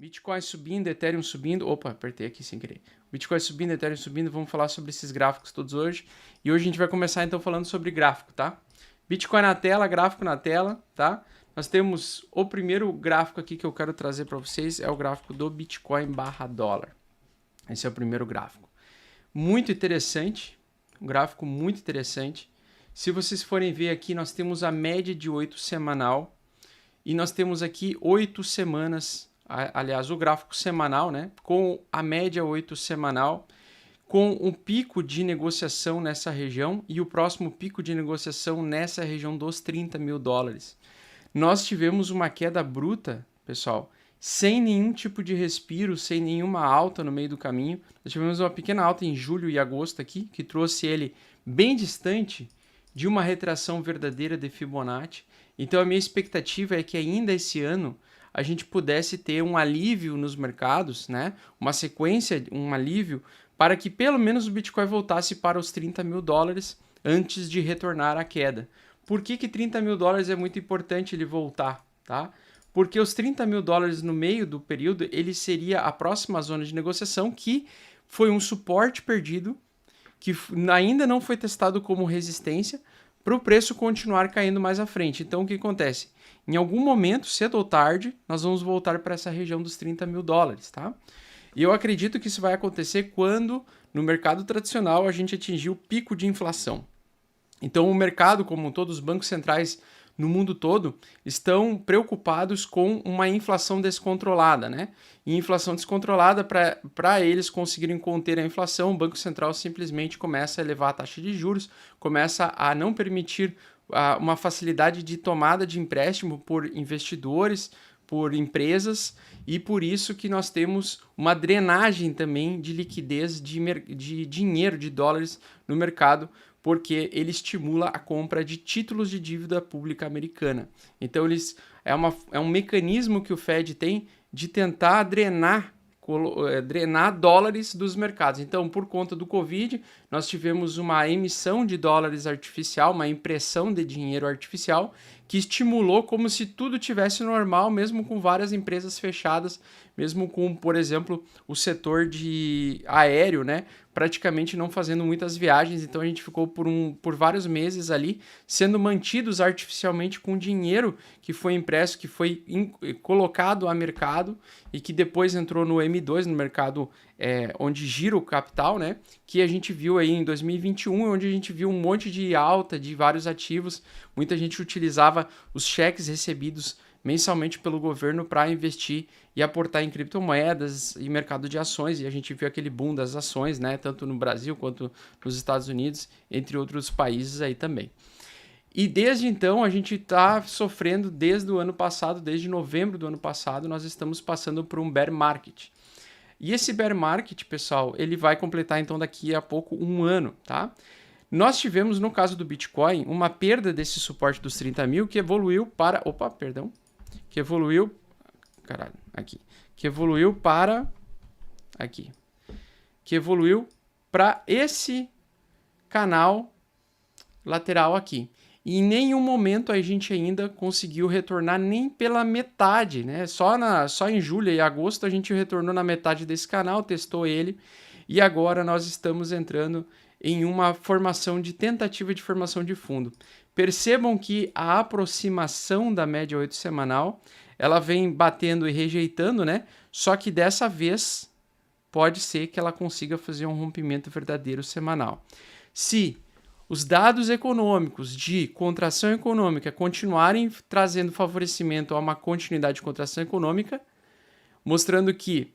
Bitcoin subindo, Ethereum subindo. Opa, apertei aqui sem querer. Bitcoin subindo, Ethereum subindo. Vamos falar sobre esses gráficos todos hoje. E hoje a gente vai começar então falando sobre gráfico, tá? Bitcoin na tela, gráfico na tela, tá? Nós temos o primeiro gráfico aqui que eu quero trazer para vocês, é o gráfico do Bitcoin barra dólar. Esse é o primeiro gráfico. Muito interessante, um gráfico muito interessante. Se vocês forem ver aqui, nós temos a média de 8 semanal e nós temos aqui 8 semanas, aliás, o gráfico semanal, né? Com a média 8 semanal, com um pico de negociação nessa região e o próximo pico de negociação nessa região dos 30 mil dólares. Nós tivemos uma queda bruta, pessoal, sem nenhum tipo de respiro, sem nenhuma alta no meio do caminho. Nós tivemos uma pequena alta em julho e agosto aqui, que trouxe ele bem distante de uma retração verdadeira de Fibonacci. Então a minha expectativa é que ainda esse ano a gente pudesse ter um alívio nos mercados, né? Uma sequência, um alívio, para que pelo menos o Bitcoin voltasse para os 30 mil dólares antes de retornar à queda. Por que 30 mil dólares é muito importante ele voltar, tá? Porque os 30 mil dólares no meio do período, ele seria a próxima zona de negociação, que foi um suporte perdido, que ainda não foi testado como resistência, para o preço continuar caindo mais à frente. Então, o que acontece? Em algum momento, cedo ou tarde, nós vamos voltar para essa região dos 30 mil dólares, tá? E eu acredito que isso vai acontecer quando, no mercado tradicional, a gente atingir o pico de inflação. Então, o mercado, como todos os bancos centrais no mundo todo, estão preocupados com uma inflação descontrolada, né? E inflação descontrolada, para eles conseguirem conter a inflação, o Banco Central simplesmente começa a elevar a taxa de juros, começa a não permitir uma facilidade de tomada de empréstimo por investidores, por empresas, e por isso que nós temos uma drenagem também de liquidez de dinheiro, de dólares no mercado, porque ele estimula a compra de títulos de dívida pública americana. Então, é um mecanismo que o Fed tem de tentar drenar dólares dos mercados. Então, por conta do Covid, nós tivemos uma emissão de dólares artificial, uma impressão de dinheiro artificial, que estimulou como se tudo tivesse normal, mesmo com várias empresas fechadas, mesmo com, por exemplo, o setor de aéreo, né, praticamente não fazendo muitas viagens. Então a gente ficou por vários meses ali sendo mantidos artificialmente com dinheiro que foi impresso, que foi colocado a mercado e que depois entrou no M2, no mercado onde gira o capital, né? Que a gente viu aí em 2021, onde a gente viu um monte de alta de vários ativos. Muita gente utilizava os cheques recebidos mensalmente pelo governo para investir e aportar em criptomoedas e mercado de ações, e a gente viu aquele boom das ações, né, tanto no Brasil quanto nos Estados Unidos, entre outros países aí também. E desde então a gente está sofrendo desde o ano passado, desde novembro do ano passado, nós estamos passando por um bear market. E esse bear market, pessoal, ele vai completar então daqui a pouco um ano, tá? Nós tivemos, no caso do Bitcoin, uma perda desse suporte dos 30 mil que evoluiu para... Opa, perdão. Que evoluiu... Caralho, aqui. Que evoluiu para... Aqui. Que evoluiu para esse canal lateral aqui. E em nenhum momento a gente ainda conseguiu retornar nem pela metade, né? Só em julho e agosto a gente retornou na metade desse canal, testou ele, e agora nós estamos entrando em uma tentativa de formação de fundo. Percebam que a aproximação da média 8 semanal, ela vem batendo e rejeitando, né? Só que dessa vez pode ser que ela consiga fazer um rompimento verdadeiro semanal. Se os dados econômicos de contração econômica continuarem trazendo favorecimento a uma continuidade de contração econômica, mostrando que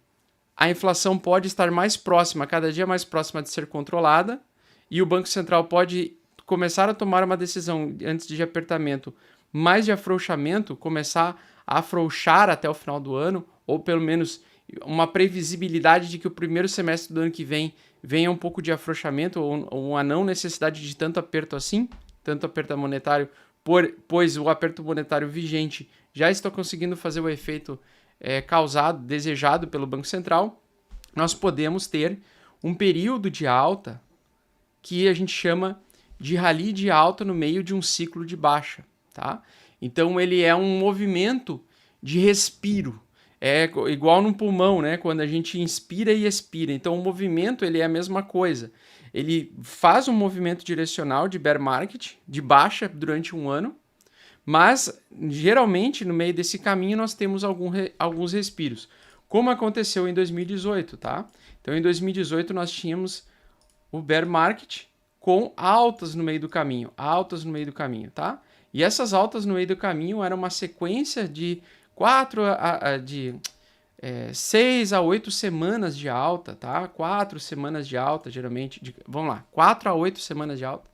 a inflação pode estar mais próxima, cada dia mais próxima de ser controlada, e o Banco Central pode começar a tomar uma decisão antes de apertamento, mais de afrouxamento, começar a afrouxar até o final do ano, ou pelo menos uma previsibilidade de que o primeiro semestre do ano que vem venha um pouco de afrouxamento ou uma não necessidade de tanto aperto assim, tanto aperto monetário, pois o aperto monetário vigente já está conseguindo fazer o efeito desejado pelo Banco Central, nós podemos ter um período de alta que a gente chama de rally de alta no meio de um ciclo de baixa, tá? Então ele é um movimento de respiro, É igual num pulmão, né? Quando a gente inspira e expira. Então o movimento ele é a mesma coisa. Ele faz um movimento direcional de bear market, de baixa durante um ano, mas geralmente no meio desse caminho nós temos alguns respiros, como aconteceu em 2018, tá? Então em 2018 nós tínhamos o bear market com altas no meio do caminho, tá? E essas altas no meio do caminho eram uma sequência de 6 a 8 semanas de alta, tá? 4 semanas de alta, geralmente. Vamos lá, 4 a 8 semanas de alta.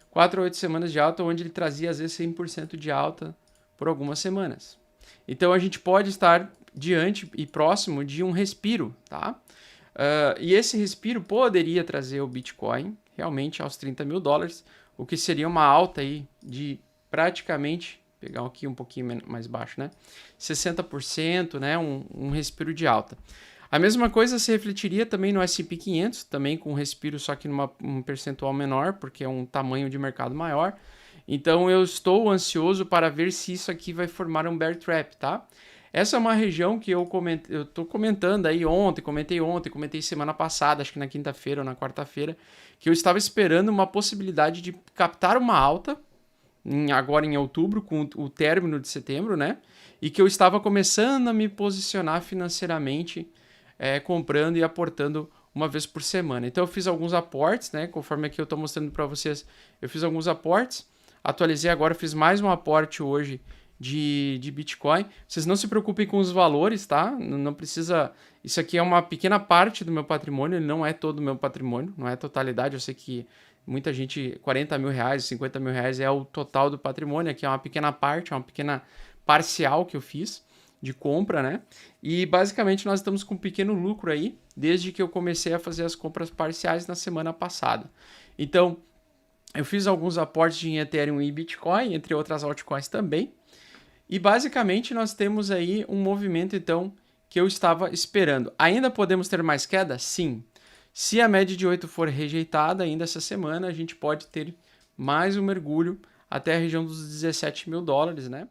4 a 8 semanas de alta, onde ele trazia às vezes 100% de alta por algumas semanas. Então a gente pode estar diante e próximo de um respiro, tá? E esse respiro poderia trazer o Bitcoin realmente aos 30 mil dólares, o que seria uma alta aí de praticamente, pegar aqui um pouquinho mais baixo, né? 60%, né? Um respiro de alta. A mesma coisa se refletiria também no S&P 500, também com um respiro, só que um percentual menor, porque é um tamanho de mercado maior. Então eu estou ansioso para ver se isso aqui vai formar um bear trap, tá? Essa é uma região que eu estou comentando aí comentei semana passada, acho que na quinta-feira ou na quarta-feira, que eu estava esperando uma possibilidade de captar uma alta, agora em outubro, com o término de setembro, né? E que eu estava começando a me posicionar financeiramente, comprando e aportando uma vez por semana. Então eu fiz alguns aportes, né? Conforme aqui eu estou mostrando para vocês, eu fiz alguns aportes, atualizei agora, fiz mais um aporte hoje de Bitcoin. Vocês não se preocupem com os valores, tá? Não precisa... Isso aqui é uma pequena parte do meu patrimônio, ele não é todo o meu patrimônio, não é a totalidade. Eu sei que muita gente, 40 mil reais, 50 mil reais é o total do patrimônio. Aqui é uma pequena parte, é uma pequena parcial que eu fiz de compra, né? E basicamente nós estamos com um pequeno lucro aí, desde que eu comecei a fazer as compras parciais na semana passada. Então, eu fiz alguns aportes em Ethereum e Bitcoin, entre outras altcoins também. E basicamente nós temos aí um movimento, então, que eu estava esperando. Ainda podemos ter mais queda? Sim. Se a média de 8 for rejeitada ainda essa semana, a gente pode ter mais um mergulho até a região dos 17 mil dólares, né?